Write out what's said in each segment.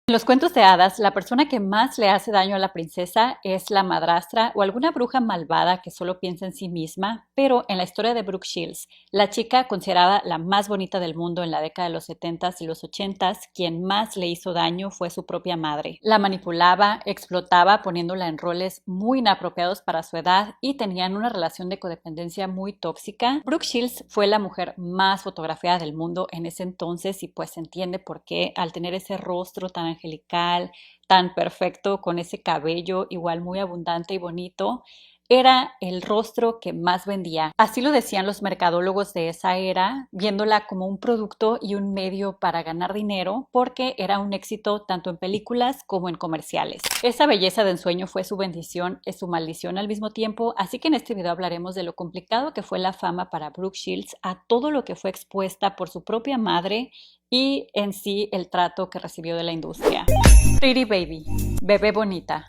En los cuentos de hadas, la persona que más le hace daño a la princesa es la madrastra o alguna bruja malvada que solo piensa en sí misma, pero en la historia de Brooke Shields, la chica considerada la más bonita del mundo en la década de los 70s y los 80s, quien más le hizo daño fue su propia madre. La manipulaba, explotaba poniéndola en roles muy inapropiados para su edad y tenían una relación de codependencia muy tóxica. Brooke Shields fue la mujer más fotografiada del mundo en ese entonces y pues se entiende por qué al tener ese rostro tan angelical, tan perfecto, con ese cabello igual muy abundante y bonito, era el rostro que más vendía. Así lo decían los mercadólogos de esa era, viéndola como un producto y un medio para ganar dinero, porque era un éxito tanto en películas como en comerciales. Esa belleza de ensueño fue su bendición, es su maldición al mismo tiempo, así que en este video hablaremos de lo complicado que fue la fama para Brooke Shields, a todo lo que fue expuesta por su propia madre y en sí el trato que recibió de la industria. Pretty Baby, bebé bonita.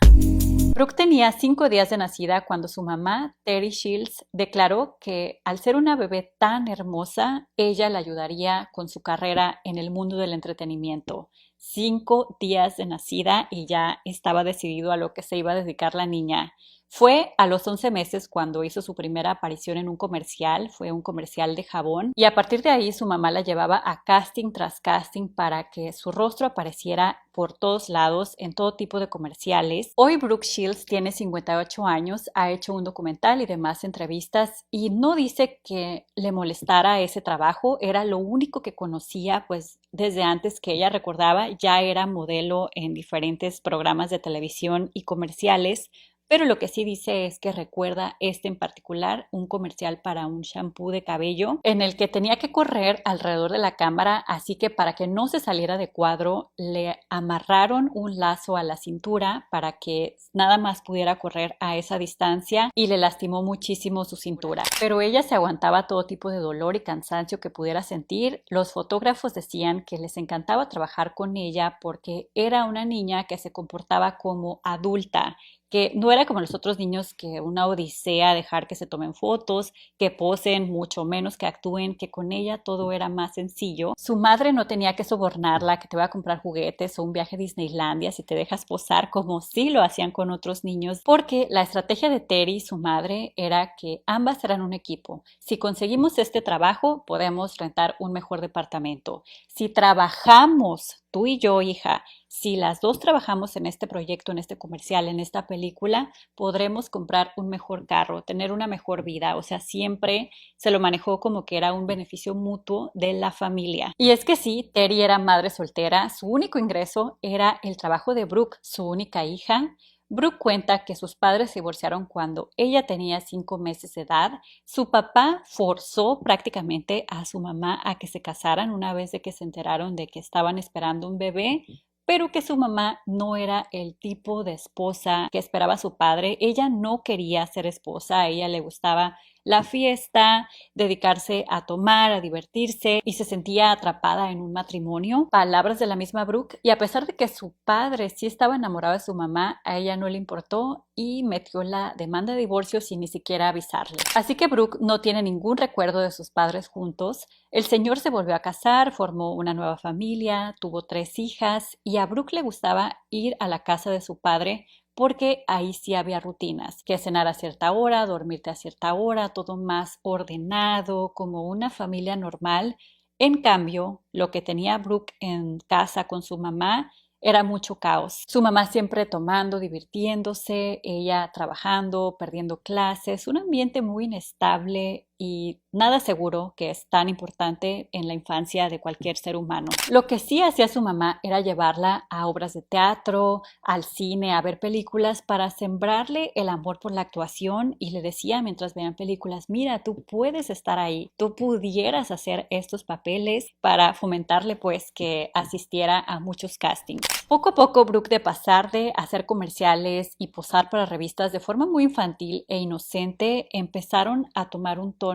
Brooke tenía 5 días de nacida cuando su mamá, Terry Shields, declaró que al ser una bebé tan hermosa, ella le ayudaría con su carrera en el mundo del entretenimiento. 5 días de nacida y ya estaba decidido a lo que se iba a dedicar la niña. Fue a los 11 meses cuando hizo su primera aparición en un comercial, fue un comercial de jabón, y a partir de ahí su mamá la llevaba a casting tras casting para que su rostro apareciera por todos lados, en todo tipo de comerciales. Hoy Brooke Shields tiene 58 años, ha hecho un documental y demás entrevistas y no dice que le molestara ese trabajo, era lo único que conocía, pues desde antes que ella recordaba, ya era modelo en diferentes programas de televisión y comerciales. Pero lo que sí dice es que recuerda este en particular, un comercial para un shampoo de cabello en el que tenía que correr alrededor de la cámara, así que para que no se saliera de cuadro le amarraron un lazo a la cintura para que nada más pudiera correr a esa distancia y le lastimó muchísimo su cintura. Pero ella se aguantaba todo tipo de dolor y cansancio que pudiera sentir. Los fotógrafos decían que les encantaba trabajar con ella porque era una niña que se comportaba como adulta, que no era como los otros niños que una odisea dejar que se tomen fotos, que posen, mucho menos que actúen, que con ella todo era más sencillo. Su madre no tenía que sobornarla, que te va a comprar juguetes o un viaje a Disneylandia si te dejas posar como sí lo hacían con otros niños, porque la estrategia de Terry, su madre, era que ambas eran un equipo. Si conseguimos este trabajo, podemos rentar un mejor departamento. Si trabajamos, tú y yo, hija, si las dos trabajamos en este proyecto, en este comercial, en esta película, podremos comprar un mejor carro, tener una mejor vida. O sea, siempre se lo manejó como que era un beneficio mutuo de la familia. Y es que sí, Terry era madre soltera, su único ingreso era el trabajo de Brooke, su única hija. Brooke cuenta que sus padres se divorciaron cuando ella tenía 5 meses de edad. Su papá forzó prácticamente a su mamá a que se casaran una vez de que se enteraron de que estaban esperando un bebé, pero que su mamá no era el tipo de esposa que esperaba su padre. Ella no quería ser esposa, a ella le gustaba la fiesta, dedicarse a tomar, a divertirse y se sentía atrapada en un matrimonio. Palabras de la misma Brooke, y a pesar de que su padre sí estaba enamorado de su mamá, a ella no le importó y metió la demanda de divorcio sin ni siquiera avisarle. Así que Brooke no tiene ningún recuerdo de sus padres juntos. El señor se volvió a casar, formó una nueva familia, tuvo 3 hijas y a Brooke le gustaba ir a la casa de su padre porque ahí sí había rutinas, que cenar a cierta hora, dormirte a cierta hora, todo más ordenado, como una familia normal. En cambio, lo que tenía Brooke en casa con su mamá era mucho caos. Su mamá siempre tomando, divirtiéndose, ella trabajando, perdiendo clases, un ambiente muy inestable y nada seguro, que es tan importante en la infancia de cualquier ser humano. Lo que sí hacía su mamá era llevarla a obras de teatro, al cine, a ver películas para sembrarle el amor por la actuación, y le decía mientras veían películas: mira, tú puedes estar ahí, tú pudieras hacer estos papeles, para fomentarle pues que asistiera a muchos castings. Poco a poco, Brooke, de pasar de hacer comerciales y posar para revistas de forma muy infantil e inocente, empezaron a tomar un tono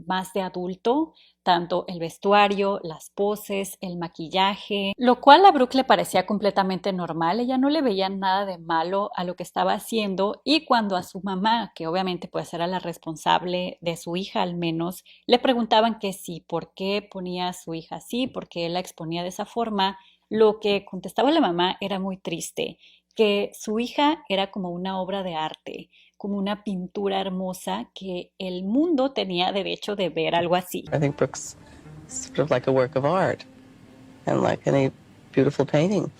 más de adulto, tanto el vestuario, las poses, el maquillaje, lo cual a Brooke le parecía completamente normal. Ella no le veía nada de malo a lo que estaba haciendo, y cuando a su mamá, que obviamente pues era la responsable de su hija al menos, le preguntaban que sí, por qué ponía a su hija así, por qué la exponía de esa forma, Lo que contestaba la mamá era muy triste, que su hija era como una obra de arte, como una pintura hermosa que el mundo tenía derecho de ver algo así. I think Brooke's sort of like a work of art, and like any beautiful painting,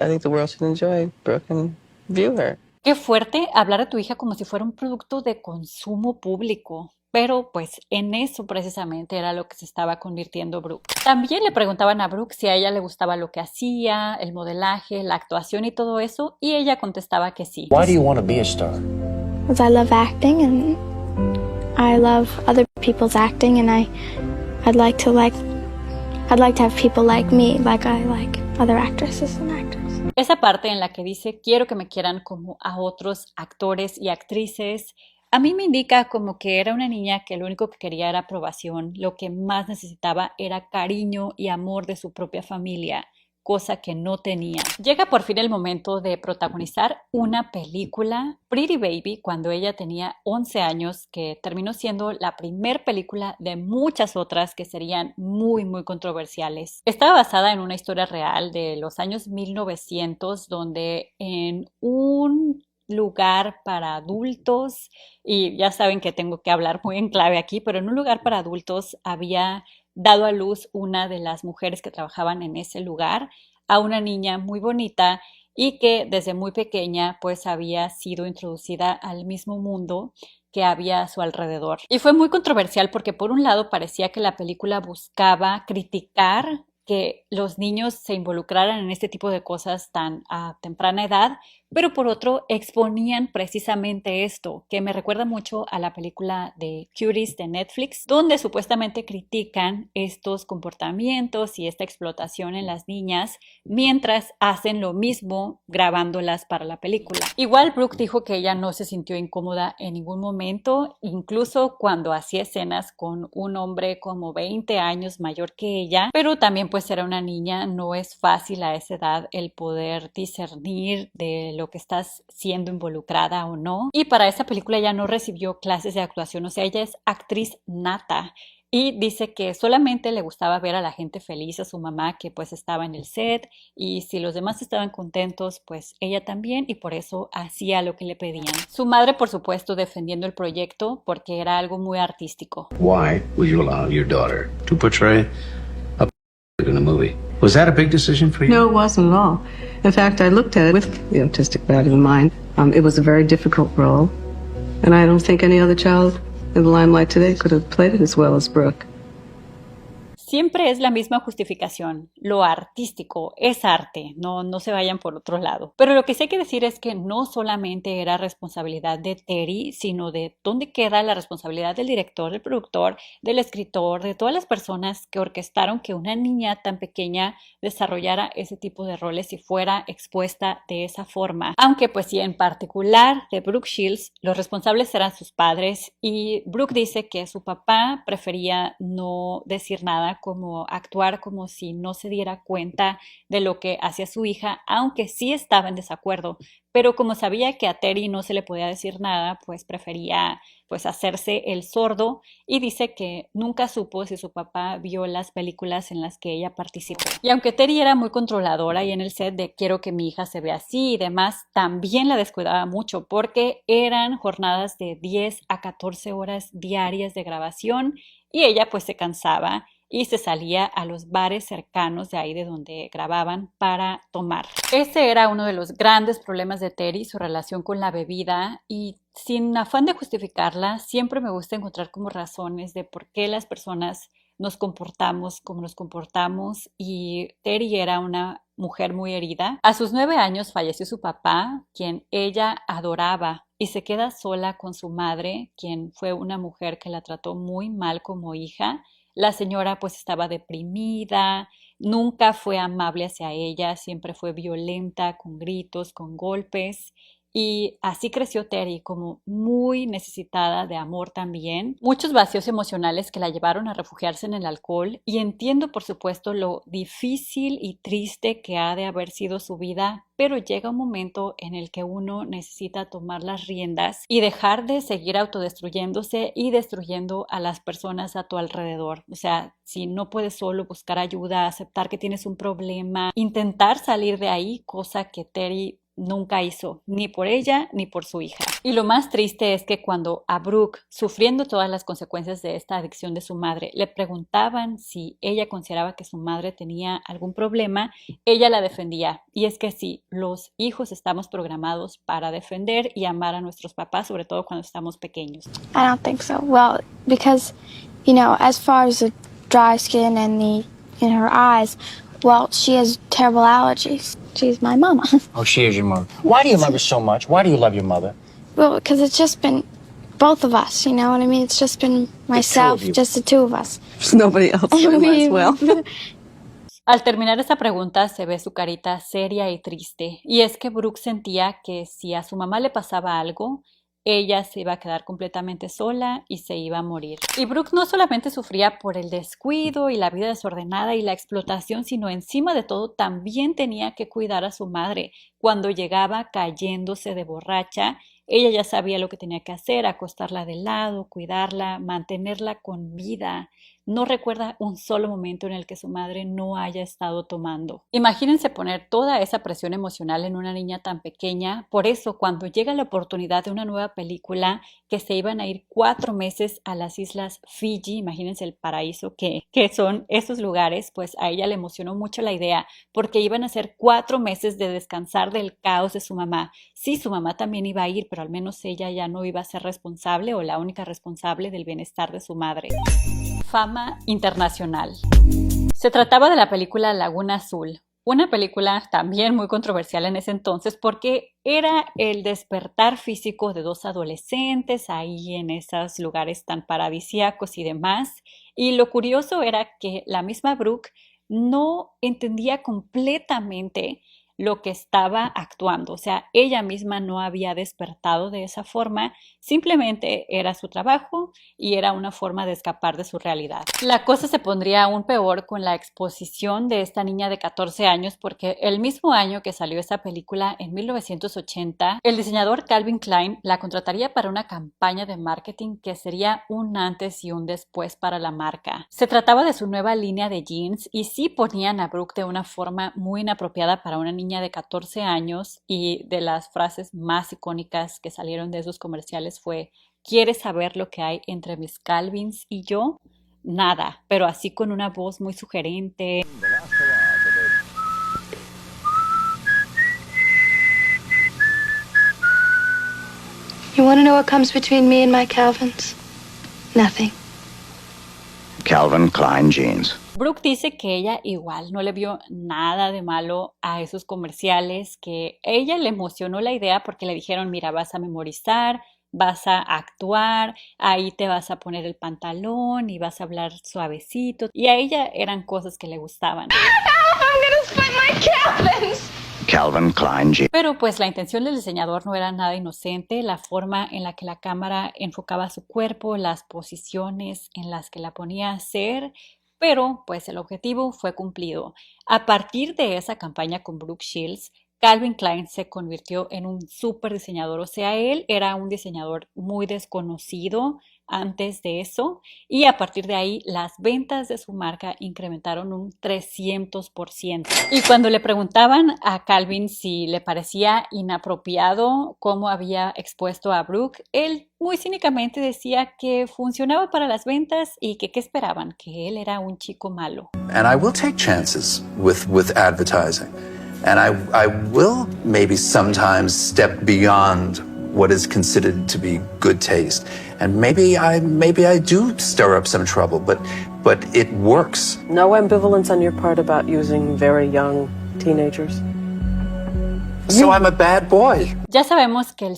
I think the world should enjoy Brooke and view her. Qué fuerte hablar a tu hija como si fuera un producto de consumo público. Pero pues en eso precisamente era lo que se estaba convirtiendo Brooke. También le preguntaban a Brooke si a ella le gustaba lo que hacía, el modelaje, la actuación y todo eso, y ella contestaba que sí. Why do you want to be a star? Because I love acting and I love other people's acting, and I'd like to have people like me, like I like other actresses and actors. Esa parte en la que dice quiero que me quieran como a otros actores y actrices, a mí me indica como que era una niña que lo único que quería era aprobación, lo que más necesitaba era cariño y amor de su propia familia, cosa que no tenía. Llega por fin el momento de protagonizar una película, Pretty Baby, cuando ella tenía 11 años, que terminó siendo la primer película de muchas otras que serían muy, muy controversiales. Estaba basada en una historia real de los años 1900, donde en un lugar para adultos, y ya saben que tengo que hablar muy en clave aquí, pero en un lugar para adultos había dado a luz una de las mujeres que trabajaban en ese lugar a una niña muy bonita y que desde muy pequeña pues había sido introducida al mismo mundo que había a su alrededor. Y fue muy controversial porque por un lado parecía que la película buscaba criticar que los niños se involucraran en este tipo de cosas tan a temprana edad, pero por otro exponían precisamente esto, que me recuerda mucho a la película de Cuties de Netflix, donde supuestamente critican estos comportamientos y esta explotación en las niñas mientras hacen lo mismo grabándolas para la película. Igual Brooke dijo que ella no se sintió incómoda en ningún momento, incluso cuando hacía escenas con un hombre como 20 años mayor que ella, pero también pues era una niña, no es fácil a esa edad el poder discernir de lo que estás siendo involucrada o no. Y para esa película ella no recibió clases de actuación, o sea, ella es actriz nata. Y dice que solamente le gustaba ver a la gente feliz, a su mamá que pues estaba en el set, y si los demás estaban contentos, pues ella también, y por eso hacía lo que le pedían. Su madre, por supuesto, defendiendo el proyecto porque era algo muy artístico. Why would you allow your daughter to portray a in a movie? Was that a big decision for you? No, it wasn't at all. In fact, I looked at it with the artistic value in mind. It was a very difficult role, and I don't think any other child in the limelight today could have played it as well as Brooke. Siempre es la misma justificación. Lo artístico es arte, no se vayan por otro lado. Pero lo que sí hay que decir es que no solamente era responsabilidad de Terry, sino de dónde queda la responsabilidad del director, del productor, del escritor, de todas las personas que orquestaron que una niña tan pequeña desarrollara ese tipo de roles y fuera expuesta de esa forma. Aunque pues sí, en particular de Brooke Shields, los responsables eran sus padres, y Brooke dice que su papá prefería no decir nada, como actuar como si no se diera cuenta de lo que hacía su hija, aunque sí estaba en desacuerdo, pero como sabía que a Terry no se le podía decir nada, pues prefería pues hacerse el sordo, y dice que nunca supo si su papá vio las películas en las que ella participó. Y aunque Terry era muy controladora y en el set de quiero que mi hija se vea así y demás, también la descuidaba mucho porque eran jornadas de 10 a 14 horas diarias de grabación y ella pues se cansaba y se salía a los bares cercanos de ahí de donde grababan para tomar. Ese era uno de los grandes problemas de Terry, su relación con la bebida, y sin afán de justificarla, siempre me gusta encontrar como razones de por qué las personas nos comportamos como nos comportamos, y Terry era una mujer muy herida. A sus 9 años falleció su papá, quien ella adoraba, y se queda sola con su madre, quien fue una mujer que la trató muy mal como hija. La señora pues estaba deprimida, nunca fue amable hacia ella, siempre fue violenta, con gritos, con golpes. Y así creció Terry, como muy necesitada de amor también. Muchos vacíos emocionales que la llevaron a refugiarse en el alcohol. Y entiendo, por supuesto, lo difícil y triste que ha de haber sido su vida, pero llega un momento en el que uno necesita tomar las riendas y dejar de seguir autodestruyéndose y destruyendo a las personas a tu alrededor. O sea, si no puedes solo buscar ayuda, aceptar que tienes un problema, intentar salir de ahí, cosa que Terry nunca hizo, ni por ella ni por su hija. Y lo más triste es que cuando a Brooke, sufriendo todas las consecuencias de esta adicción de su madre, le preguntaban si ella consideraba que su madre tenía algún problema, ella la defendía. Y es que sí, los hijos estamos programados para defender y amar a nuestros papás, sobre todo cuando estamos pequeños. I don't think so. Well, because, as far as the dry skin and in her eyes, well, she has terrible allergies. She's my mama. Oh, she is your mother. Why do you love her so much? Why do you love your mother? Well, because it's just been both of us, you know what I mean? It's just been myself, you. just the two of us. There's nobody else as well. Al terminar esta pregunta se ve su carita seria y triste, y es que Brooke sentía que si a su mamá le pasaba algo, ella se iba a quedar completamente sola y se iba a morir. Y Brooke no solamente sufría por el descuido y la vida desordenada y la explotación, sino encima de todo también tenía que cuidar a su madre. Cuando llegaba cayéndose de borracha, ella ya sabía lo que tenía que hacer: acostarla de lado, cuidarla, mantenerla con vida. No recuerda un solo momento en el que su madre no haya estado tomando. Imagínense poner toda esa presión emocional en una niña tan pequeña. Por eso, cuando llega la oportunidad de una nueva película, que se iban a ir 4 meses a las islas Fiji, imagínense el paraíso que son esos lugares, pues a ella le emocionó mucho la idea, porque iban a ser 4 meses de descansar del caos de su mamá. Sí, su mamá también iba a ir, pero al menos ella ya no iba a ser responsable o la única responsable del bienestar de su madre. Fama internacional. Se trataba de la película Laguna Azul, una película también muy controversial en ese entonces porque era el despertar físico de 2 adolescentes ahí en esos lugares tan paradisíacos y demás. Y lo curioso era que la misma Brooke no entendía completamente lo que estaba actuando. O sea, ella misma no había despertado de esa forma, simplemente era su trabajo y era una forma de escapar de su realidad. La cosa se pondría aún peor con la exposición de esta niña de 14 años, porque el mismo año que salió esta película, en 1980, el diseñador Calvin Klein la contrataría para una campaña de marketing que sería un antes y un después para la marca. Se trataba de su nueva línea de jeans y sí ponían a Brooke de una forma muy inapropiada para una niña de 14 años, y de las frases más icónicas que salieron de esos comerciales fue: ¿quieres saber lo que hay entre mis Calvins y yo? Nada, pero así con una voz muy sugerente. You want to know what comes between me and my Calvins? Nothing. Calvin Klein jeans. Brooke dice que ella igual no le vio nada de malo a esos comerciales, que ella le emocionó la idea porque le dijeron: mira, vas a memorizar, vas a actuar, ahí te vas a poner el pantalón y vas a hablar suavecito. Y a ella eran cosas que le gustaban. I'm gonna split my Calvins! Calvin Klein jeans. Pero pues la intención del diseñador no era nada inocente. La forma en la que la cámara enfocaba su cuerpo, las posiciones en las que la ponía a hacer, pero pues el objetivo fue cumplido. A partir de esa campaña con Brooke Shields, Calvin Klein se convirtió en un súper diseñador. O sea, él era un diseñador muy desconocido antes de eso, y a partir de ahí las ventas de su marca incrementaron un 300%. Y cuando le preguntaban a Calvin si le parecía inapropiado cómo había expuesto a Brooke, él muy cínicamente decía que funcionaba para las ventas y que qué esperaban, que él era un chico malo. And I will take chances with advertising. And I will maybe sometimes step beyond what is considered to be good taste. And maybe I do stir up some trouble, but it works. No ambivalence on your part about using very young teenagers? So I'm a bad boy. Ya sabemos que el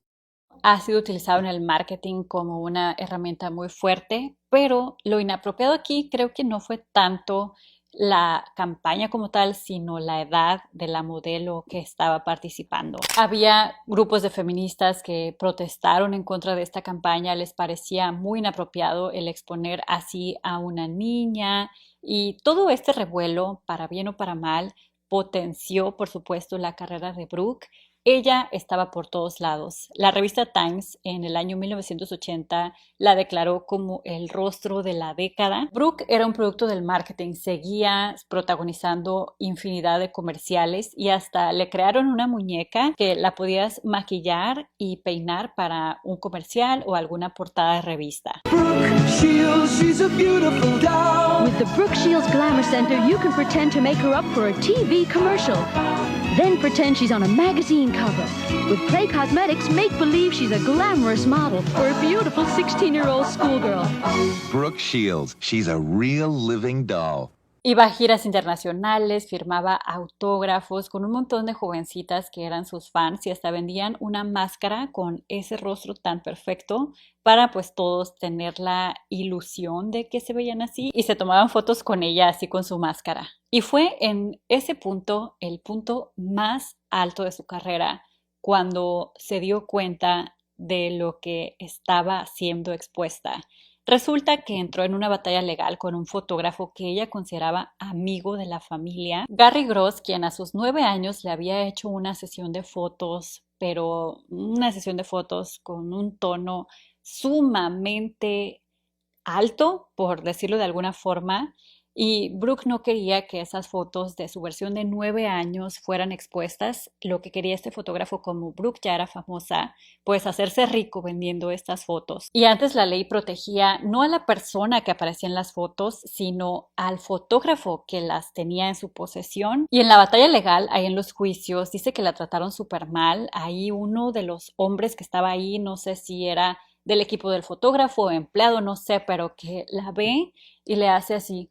ha sido utilizado en el marketing como una herramienta muy fuerte, pero lo inapropiado aquí creo que no fue tanto la campaña como tal, sino la edad de la modelo que estaba participando. Había grupos de feministas que protestaron en contra de esta campaña, les parecía muy inapropiado el exponer así a una niña, y todo este revuelo, para bien o para mal, potenció, por supuesto, la carrera de Brooke. Ella estaba por todos lados. La revista Times en el año 1980 la declaró como el rostro de la década. Brooke era un producto del marketing, seguía protagonizando infinidad de comerciales y hasta le crearon una muñeca que la podías maquillar y peinar para un comercial o alguna portada de revista. Shields, she's a beautiful doll. With the Brooke Shields Glamour Center, you can pretend to make her up for a TV commercial. Then pretend she's on a magazine cover. With Play Cosmetics, make believe she's a glamorous model or a beautiful 16-year-old schoolgirl. Brooke Shields, she's a real living doll. Iba a giras internacionales, firmaba autógrafos con un montón de jovencitas que eran sus fans y hasta vendían una máscara con ese rostro tan perfecto para pues todos tener la ilusión de que se veían así y se tomaban fotos con ella así con su máscara. Y fue en ese punto, el punto más alto de su carrera, cuando se dio cuenta de lo que estaba siendo expuesta. Resulta que entró en una batalla legal con un fotógrafo que ella consideraba amigo de la familia, Gary Gross, quien a sus 9 años le había hecho una sesión de fotos, pero una sesión de fotos con un tono sumamente alto, por decirlo de alguna forma, y Brooke no quería que esas fotos de su versión de 9 años fueran expuestas. Lo que quería este fotógrafo, como Brooke ya era famosa, pues hacerse rico vendiendo estas fotos. Y antes la ley protegía no a la persona que aparecía en las fotos, sino al fotógrafo que las tenía en su posesión. Y en la batalla legal, ahí en los juicios, dice que la trataron súper mal. Ahí uno de los hombres que estaba ahí, no sé si era del equipo del fotógrafo o empleado, no sé, pero que la ve y le hace así.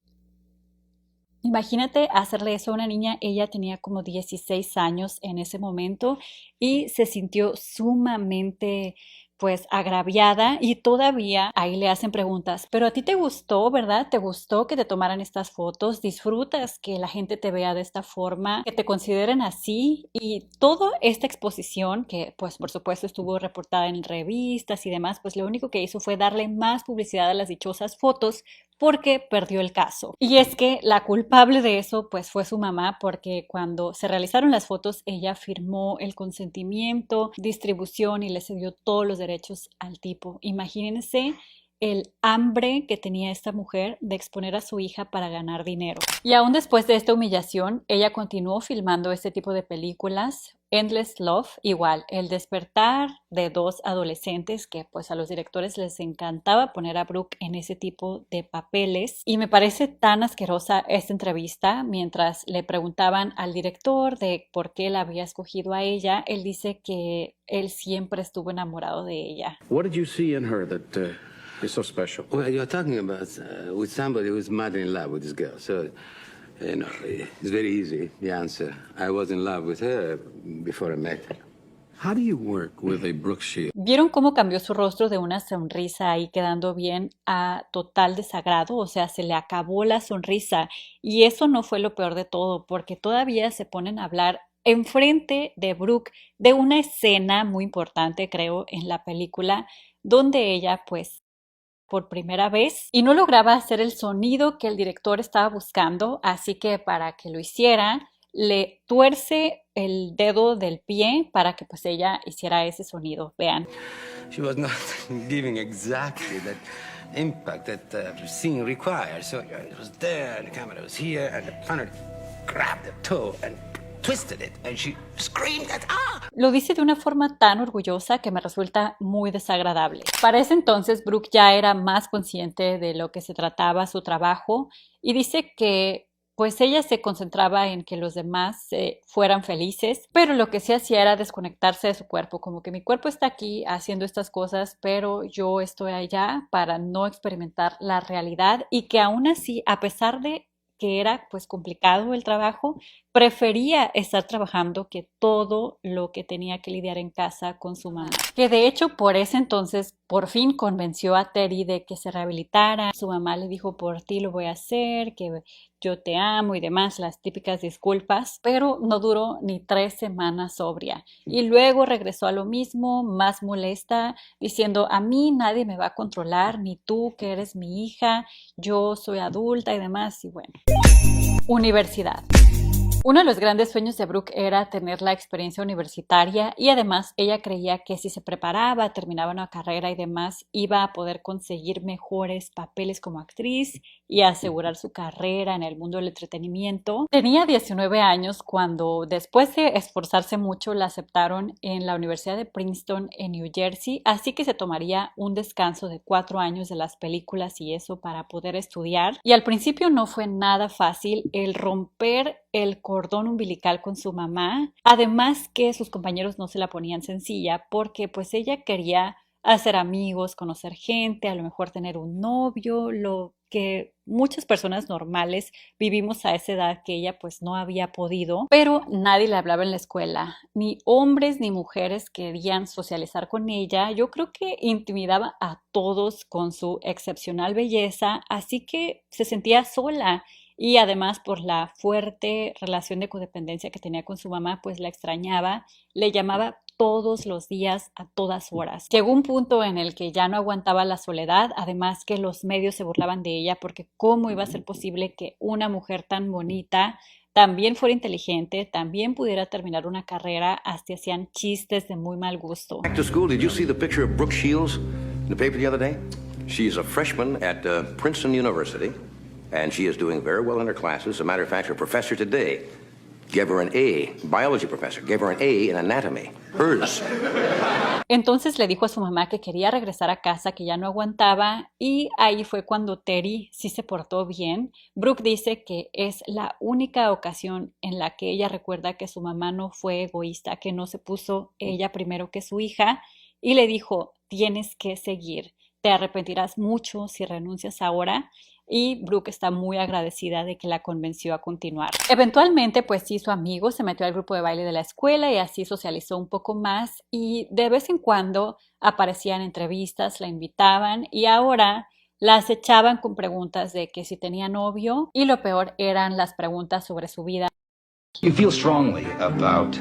Imagínate hacerle eso a una niña. Ella tenía como 16 años en ese momento y se sintió sumamente pues agraviada, y todavía ahí le hacen preguntas, pero a ti te gustó, ¿verdad? ¿Te gustó que te tomaran estas fotos? ¿Disfrutas que la gente te vea de esta forma, que te consideren así? Y toda esta exposición, que pues por supuesto estuvo reportada en revistas y demás, pues lo único que hizo fue darle más publicidad a las dichosas fotos, porque perdió el caso. Y es que la culpable de eso pues fue su mamá, porque cuando se realizaron las fotos ella firmó el consentimiento, distribución y le cedió todos los derechos al tipo. Imagínense el hambre que tenía esta mujer de exponer a su hija para ganar dinero. Y aún después de esta humillación, ella continuó filmando este tipo de películas. Endless Love, igual, el despertar de dos adolescentes, que pues a los directores les encantaba poner a Brooke en ese tipo de papeles. Y me parece tan asquerosa esta entrevista. Mientras le preguntaban al director de por qué la había escogido a ella, él dice que él siempre estuvo enamorado de ella. What did you see in her that is so special? Well, you're talking about with somebody who's madly in love with this girl. So, you know, it's very easy, the answer. I was in love with her before I met her. How do you work with a Brooke Shields? ¿Vieron cómo cambió su rostro de una sonrisa ahí quedando bien a total desagrado? O sea, se le acabó la sonrisa. Y eso no fue lo peor de todo, porque todavía se ponen a hablar enfrente de Brooke de una escena muy importante, creo, en la película, donde ella pues por primera vez y no lograba hacer el sonido que el director estaba buscando, así que para que lo hiciera le tuerce el dedo del pie para que pues ella hiciera ese sonido. Vean. She was not giving exactly that impact that the scene required. So it was there, and the camera was here, and the punter grabbed the toe and twisted it, and she screamed at Lo dice de una forma tan orgullosa que me resulta muy desagradable. Para ese entonces Brooke ya era más consciente de lo que se trataba su trabajo y dice que pues ella se concentraba en que los demás fueran felices, pero lo que sí hacía era desconectarse de su cuerpo, como que mi cuerpo está aquí haciendo estas cosas, pero yo estoy allá para no experimentar la realidad, y que aún así, a pesar de que era pues complicado el trabajo, prefería estar trabajando que todo lo que tenía que lidiar en casa con su mamá. Que de hecho por ese entonces por fin convenció a Teddy de que se rehabilitara. Su mamá le dijo, por ti lo voy a hacer, que yo te amo y demás, las típicas disculpas, pero no duró ni 3 semanas sobria. Y luego regresó a lo mismo, más molesta, diciendo, a mí nadie me va a controlar, ni tú que eres mi hija, yo soy adulta y demás. Y bueno, universidad. Uno de los grandes sueños de Brooke era tener la experiencia universitaria y además ella creía que si se preparaba, terminaba una carrera y demás, iba a poder conseguir mejores papeles como actriz y asegurar su carrera en el mundo del entretenimiento. Tenía 19 años cuando, después de esforzarse mucho, la aceptaron en la Universidad de Princeton en New Jersey, así que se tomaría un descanso de 4 años de las películas y eso para poder estudiar. Y al principio no fue nada fácil el romper el cordón umbilical con su mamá, además que sus compañeros no se la ponían sencilla porque pues ella quería hacer amigos, conocer gente, a lo mejor tener un novio, lo que muchas personas normales vivimos a esa edad que ella pues no había podido, pero nadie le hablaba en la escuela, ni hombres ni mujeres querían socializar con ella. Yo creo que intimidaba a todos con su excepcional belleza, así que se sentía sola. Y además por la fuerte relación de codependencia que tenía con su mamá, pues la extrañaba, le llamaba todos los días a todas horas. Llegó un punto en el que ya no aguantaba la soledad, además que los medios se burlaban de ella porque cómo iba a ser posible que una mujer tan bonita también fuera inteligente, también pudiera terminar una carrera, hasta hacían chistes de muy mal gusto. Back to school, did you see the picture of Brooke Shields in the paper the other day? She's a freshman at Princeton University. And she is doing very well in her classes. As a matter of fact, her professor today gave her an A, biology professor, gave her an A in anatomy, hers. Entonces le dijo a su mamá que quería regresar a casa, que ya no aguantaba, y ahí fue cuando Teddy sí se portó bien. Brooke dice que es la única ocasión en la que ella recuerda que su mamá no fue egoísta, que no se puso ella primero que su hija, y le dijo, tienes que seguir, te arrepentirás mucho si renuncias ahora. Y Brooke está muy agradecida de que la convenció a continuar. Eventualmente pues se hizo amigo, se metió al grupo de baile de la escuela y así socializó un poco más y de vez en cuando aparecía en entrevistas, la invitaban y ahora la acechaban con preguntas de que si tenía novio y lo peor eran las preguntas sobre su vida. You feel strongly about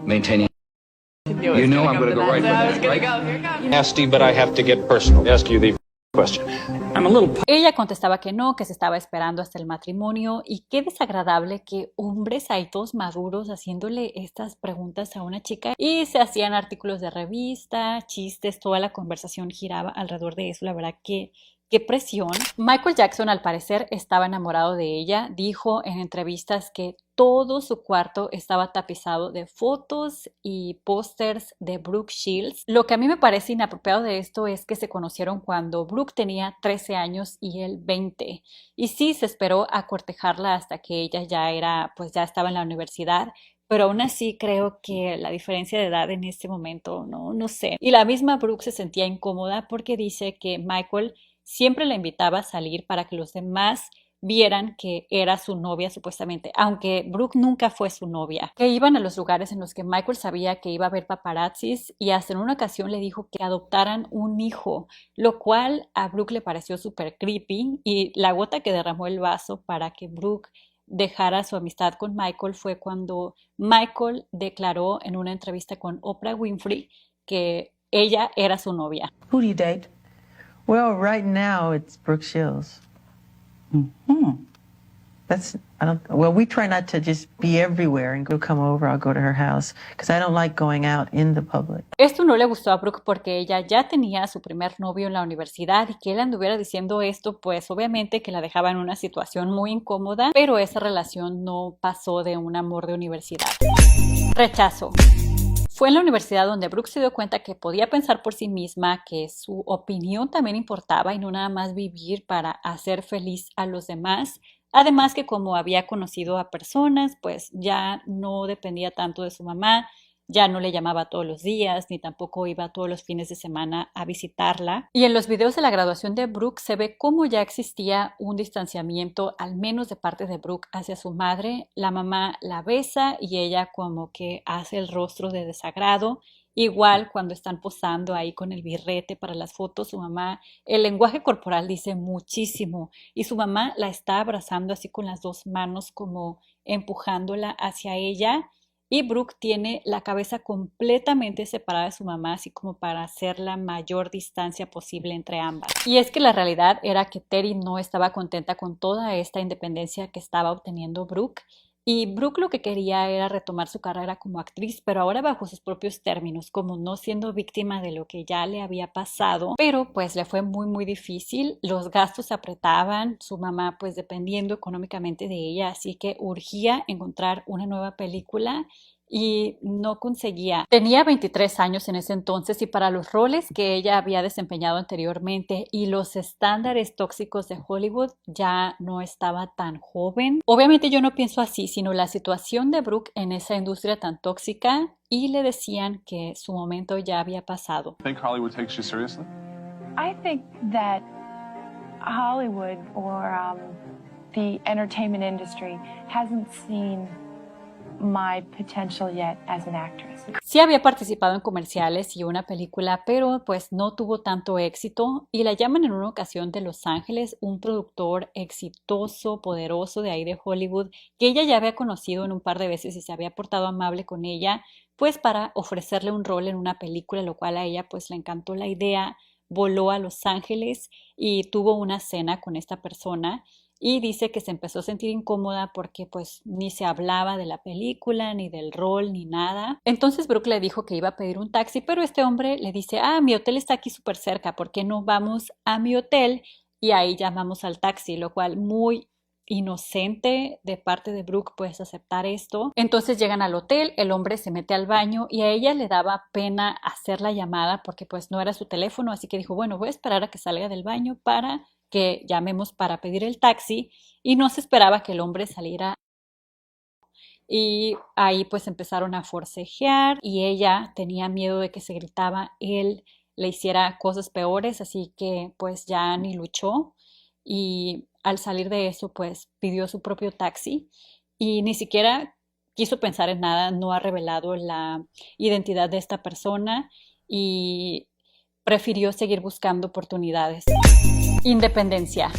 maintaining. You know I'm going to go right for that, right? Nasty, but I have to get personal. Ask you the question. I'm a little... Ella contestaba que no, que se estaba esperando hasta el matrimonio y qué desagradable que hombres ahí todos maduros haciéndole estas preguntas a una chica y se hacían artículos de revista, chistes, toda la conversación giraba alrededor de eso, la verdad que ¡qué presión! Michael Jackson al parecer estaba enamorado de ella, dijo en entrevistas que todo su cuarto estaba tapizado de fotos y pósters de Brooke Shields. Lo que a mí me parece inapropiado de esto es que se conocieron cuando Brooke tenía 13 años y él 20. Y sí, se esperó a cortejarla hasta que ella ya estaba en la universidad. Pero aún así creo que la diferencia de edad en este momento, no sé. Y la misma Brooke se sentía incómoda porque dice que Michael siempre la invitaba a salir para que los demás vieran que era su novia supuestamente, aunque Brooke nunca fue su novia. Que iban a los lugares en los que Michael sabía que iba a haber paparazzis y hasta en una ocasión le dijo que adoptaran un hijo, lo cual a Brooke le pareció súper creepy y la gota que derramó el vaso para que Brooke dejara su amistad con Michael fue cuando Michael declaró en una entrevista con Oprah Winfrey que ella era su novia. Who do you date? Well, right now it's Brooke Shields. We try not to just be everywhere and come over. I'll go to her house because I don't like going out in the public. Esto no le gustó a Brooke porque ella ya tenía a su primer novio en la universidad y que él anduviera diciendo esto, pues obviamente que la dejaba en una situación muy incómoda, pero esa relación no pasó de un amor de universidad. Rechazo. Fue en la universidad donde Brooke se dio cuenta que podía pensar por sí misma, que su opinión también importaba y no nada más vivir para hacer feliz a los demás. Además que como había conocido a personas, pues ya no dependía tanto de su mamá, ya no le llamaba todos los días, ni tampoco iba todos los fines de semana a visitarla. Y en los videos de la graduación de Brooke se ve cómo ya existía un distanciamiento, al menos de parte de Brooke hacia su madre. La mamá la besa y ella como que hace el rostro de desagrado. Igual cuando están posando ahí con el birrete para las fotos, su mamá, el lenguaje corporal dice muchísimo y su mamá la está abrazando así con las dos manos como empujándola hacia ella y Brooke tiene la cabeza completamente separada de su mamá así como para hacer la mayor distancia posible entre ambas. Y es que la realidad era que Teri no estaba contenta con toda esta independencia que estaba obteniendo Brooke. Y Brooke lo que quería era retomar su carrera como actriz, pero ahora bajo sus propios términos, como no siendo víctima de lo que ya le había pasado. Pero pues le fue muy difícil, los gastos se apretaban, su mamá pues dependiendo económicamente de ella, así que urgía encontrar una nueva película y no conseguía. Tenía 23 años en ese entonces y para los roles que ella había desempeñado anteriormente y los estándares tóxicos de Hollywood ya no estaba tan joven. Obviamente yo no pienso así, sino la situación de Brooke en esa industria tan tóxica y le decían que su momento ya había pasado. Think Hollywood takes you seriously? I think that Hollywood or the entertainment industry hasn't seen my potential yet as an actress. Sí había participado en comerciales y una película, pero pues no tuvo tanto éxito y la llaman en una ocasión de Los Ángeles, un productor exitoso, poderoso de ahí de Hollywood, que ella ya había conocido en un par de veces y se había portado amable con ella, pues para ofrecerle un rol en una película, lo cual a ella pues le encantó la idea, voló a Los Ángeles y tuvo una cena con esta persona. Y dice que se empezó a sentir incómoda porque pues ni se hablaba de la película, ni del rol, ni nada. Entonces Brooke le dijo que iba a pedir un taxi, pero este hombre le dice, mi hotel está aquí súper cerca, ¿por qué no vamos a mi hotel? Y ahí llamamos al taxi, lo cual muy inocente de parte de Brooke pues aceptar esto. Entonces llegan al hotel, el hombre se mete al baño y a ella le daba pena hacer la llamada porque pues no era su teléfono, así que dijo, bueno, voy a esperar a que salga del baño para que llamemos para pedir el taxi y no se esperaba que el hombre saliera y ahí pues empezaron a forcejear y ella tenía miedo de que se gritaba él le hiciera cosas peores, así que pues ya ni luchó y al salir de eso pues pidió su propio taxi y ni siquiera quiso pensar en nada, no ha revelado la identidad de esta persona y prefirió seguir buscando oportunidades. Independencia.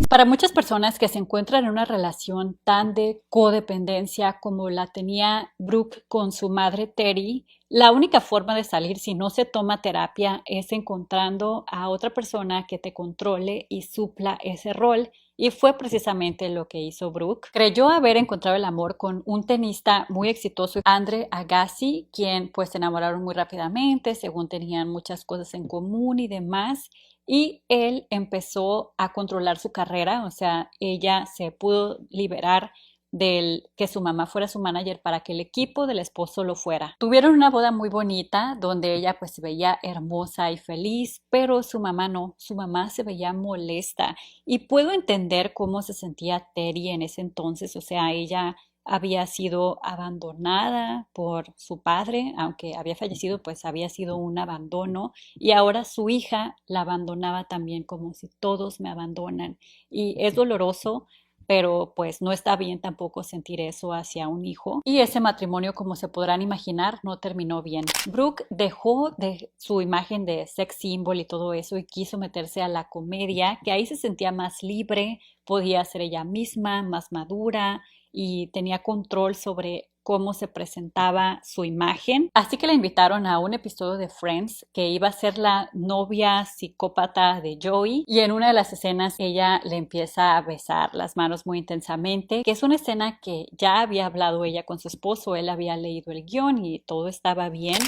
Para muchas personas que se encuentran en una relación tan de codependencia como la tenía Brooke con su madre Teri, la única forma de salir si no se toma terapia es encontrando a otra persona que te controle y supla ese rol. Y fue precisamente lo que hizo Brooke. Creyó haber encontrado el amor con un tenista muy exitoso, Andre Agassi, quien pues se enamoraron muy rápidamente, según tenían muchas cosas en común y demás. Y él empezó a controlar su carrera, o sea, ella se pudo liberar del que su mamá fuera su manager para que el equipo del esposo lo fuera. Tuvieron una boda muy bonita donde ella pues se veía hermosa y feliz, pero su mamá no, su mamá se veía molesta y puedo entender cómo se sentía Teri en ese entonces, o sea, ella había sido abandonada por su padre, aunque había fallecido, pues había sido un abandono y ahora su hija la abandonaba también como si todos me abandonan y es doloroso, pero pues no está bien tampoco sentir eso hacia un hijo. Y ese matrimonio, como se podrán imaginar, no terminó bien. Brooke dejó de su imagen de sex symbol y todo eso y quiso meterse a la comedia, que ahí se sentía más libre, podía ser ella misma, más madura y tenía control sobre cómo se presentaba su imagen. Así que la invitaron a un episodio de Friends que iba a ser la novia psicópata de Joey y en una de las escenas ella le empieza a besar las manos muy intensamente, que es una escena que ya había hablado ella con su esposo, él había leído el guión y todo estaba bien.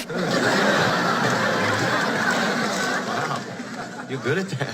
You're good at that.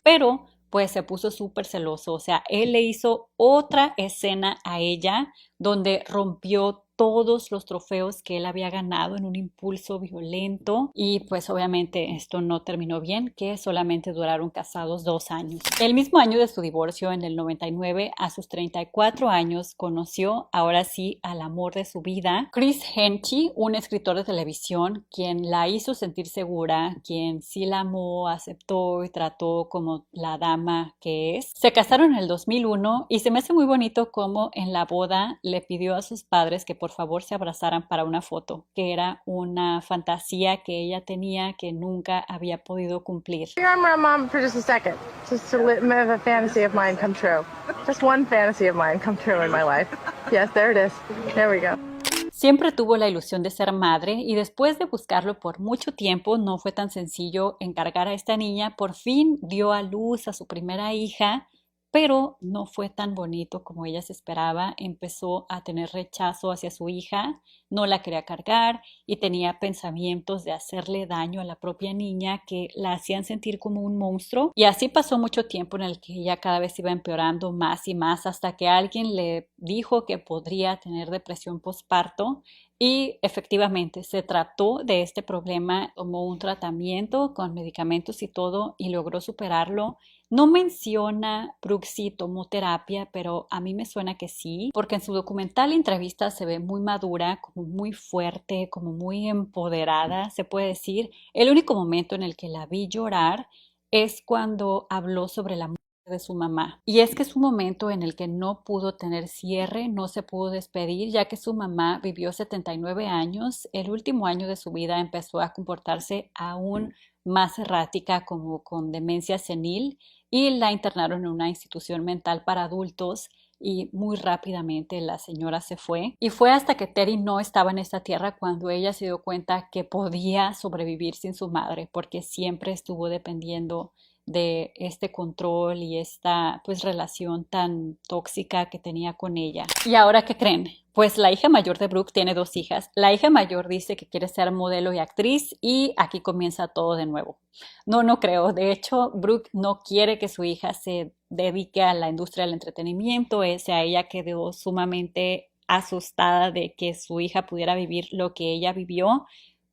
Pero pues se puso súper celoso, o sea, él le hizo otra escena a ella donde rompió todos los trofeos que él había ganado en un impulso violento y pues obviamente esto no terminó bien, que solamente duraron casados 2 años. El mismo año de su divorcio, en el 99, a sus 34 años, conoció ahora sí al amor de su vida, Chris Henchy, un escritor de televisión, quien la hizo sentir segura, quien sí la amó, aceptó y trató como la dama que es. Se casaron en el 2001 y se me hace muy bonito cómo en la boda le pidió a sus padres que por favor se abrazaran para una foto, que era una fantasía que ella tenía que nunca había podido cumplir. I'm around Mom for just a second, just to have a fantasy of mine come true. Just one fantasy of mine come true in my life. Yes, there it is. There we go. Siempre tuvo la ilusión de ser madre y después de buscarlo por mucho tiempo no fue tan sencillo encargar a esta niña. Por fin dio a luz a su primera hija, pero no fue tan bonito como ella se esperaba. Empezó a tener rechazo hacia su hija, no la quería cargar y tenía pensamientos de hacerle daño a la propia niña que la hacían sentir como un monstruo. Y así pasó mucho tiempo en el que ella cada vez iba empeorando más y más hasta que alguien le dijo que podría tener depresión postparto. Y efectivamente se trató de este problema, tomó un tratamiento con medicamentos y todo y logró superarlo. No menciona Brooke si tomó terapia, pero a mí me suena que sí, porque en su documental entrevista se ve muy madura, como muy fuerte, como muy empoderada, se puede decir. El único momento en el que la vi llorar es cuando habló sobre la muerte de su mamá. Y es que es un momento en el que no pudo tener cierre, no se pudo despedir, ya que su mamá vivió 79 años. El último año de su vida empezó a comportarse aún más errática, como con demencia senil, y la internaron en una institución mental para adultos y muy rápidamente la señora se fue. Y fue hasta que Terry no estaba en esta tierra cuando ella se dio cuenta que podía sobrevivir sin su madre, porque siempre estuvo dependiendo de este control y esta pues relación tan tóxica que tenía con ella. ¿Y ahora qué creen? Pues la hija mayor de Brooke tiene 2 hijas. La hija mayor dice que quiere ser modelo y actriz y aquí comienza todo de nuevo. No creo. De hecho, Brooke no quiere que su hija se dedique a la industria del entretenimiento. Ella quedó sumamente asustada de que su hija pudiera vivir lo que ella vivió.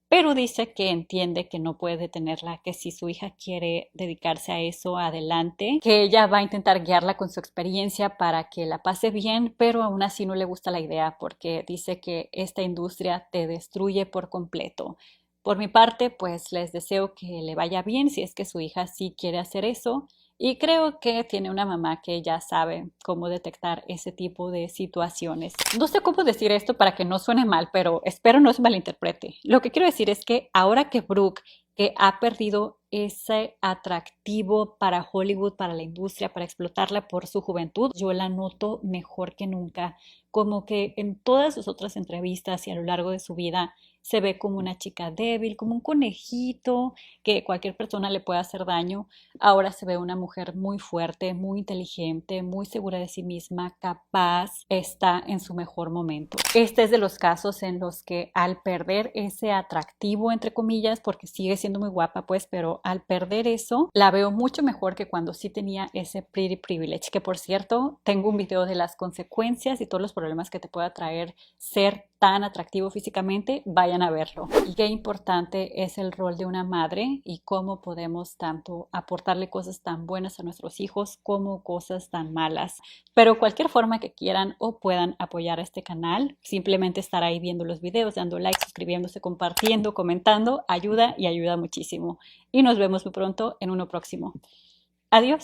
Pero dice que entiende que no puede detenerla, que si su hija quiere dedicarse a eso, adelante, que ella va a intentar guiarla con su experiencia para que la pase bien, pero aún así no le gusta la idea porque dice que esta industria te destruye por completo. Por mi parte, pues les deseo que le vaya bien si es que su hija sí quiere hacer eso. Y creo que tiene una mamá que ya sabe cómo detectar ese tipo de situaciones. No sé cómo decir esto para que no suene mal, pero espero no se malinterprete. Lo que quiero decir es que ahora que Brooke, que ha perdido ese atractivo para Hollywood, para la industria, para explotarla por su juventud, yo la noto mejor que nunca. Como que en todas sus otras entrevistas y a lo largo de su vida se ve como una chica débil, como un conejito que cualquier persona le puede hacer daño. Ahora se ve una mujer muy fuerte, muy inteligente, muy segura de sí misma, capaz, está en su mejor momento. Este es de los casos en los que al perder ese atractivo, entre comillas, porque sigue siendo muy guapa, pues, pero al perder eso, la veo mucho mejor que cuando sí tenía ese pretty privilege, que por cierto, tengo un video de las consecuencias y todos los problemas que te pueda traer ser tan atractivo físicamente, vayan a verlo. Y qué importante es el rol de una madre y cómo podemos tanto aportarle cosas tan buenas a nuestros hijos como cosas tan malas. Pero cualquier forma que quieran o puedan apoyar a este canal, simplemente estar ahí viendo los videos, dando like, suscribiéndose, compartiendo, comentando, ayuda y ayuda muchísimo. Y nos vemos muy pronto en uno próximo. Adiós.